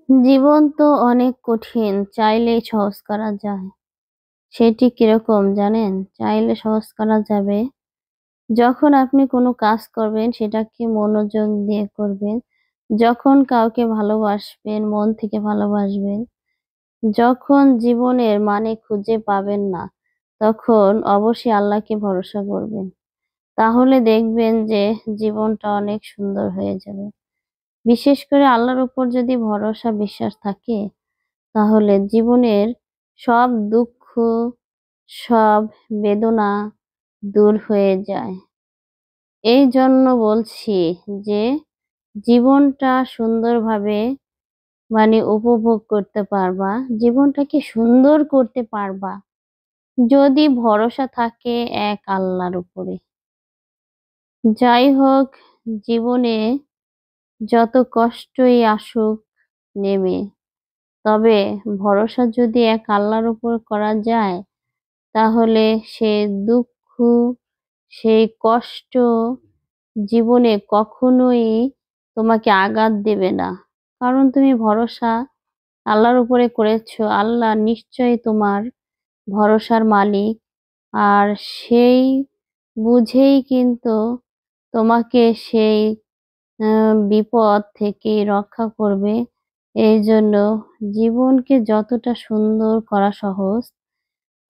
জীবন তো অনেক কঠিন, চাইলেই সহজ করা যায়। সেটি কিরকম জানেন? চাইলে সহজ করা যাবে। যখন আপনি কোনো কাজ করবেন সেটাকে মনোযোগ দিয়ে করবেন। যখন কাউকে ভালোবাসবেন, মন থেকে ভালোবাসবেন। যখন জীবনের মানে খুঁজে পাবেন না, তখন অবশ্যই আল্লাহকে ভরসা করবেন। তাহলে দেখবেন যে জীবনটা অনেক সুন্দর হয়ে যাবে। বিশেষ করে আল্লাহর উপর যদি ভরসা বিশ্বাস থাকে তাহলে জীবনের সব দুঃখ, সব বেদনা দূর হয়ে যায়। এই জন্য বলছি যে জীবনটা সুন্দরভাবে উপভোগ করতে পারবা, জীবনটাকে সুন্দর করতে পারবা যদি ভরসা থাকে এক আল্লাহর উপরে। যাই হোক, জীবনে যত কষ্টই আসুক নেমে, তবে ভরসা যদি এক আল্লাহর উপর করা যায় তাহলে সে দুঃখ, সেই কষ্ট জীবনে কখনোই তোমাকে আঘাত দেবে না। কারণ তুমি ভরসা আল্লাহর উপরে করেছো। আল্লাহ নিশ্চয়ই তোমার ভরসার মালিক। আর সেই বুঝেই কিন্তু তোমাকে সেই বিপদ থেকে রক্ষা করবে। এইজন্য জীবনকে যতটা সুন্দর করা সহজ,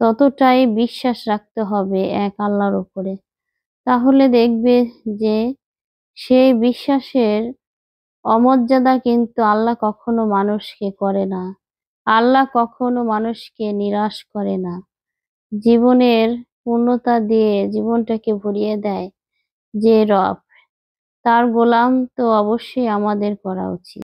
ততটাই বিশ্বাস রাখতে হবে এক আল্লাহর উপরে। তাহলে দেখবে যে সেই বিশ্বাসের অমর্যাদা কিন্তু আল্লাহ কখনো মানুষকে করে না। আল্লাহ কখনো মানুষকে নিরাশ করে না। জীবনের পূর্ণতা দিয়ে জীবনটাকে ভরিয়ে দেয় যে রব, তার গোলাম তো অবশ্যই আমাদের করা উচিত।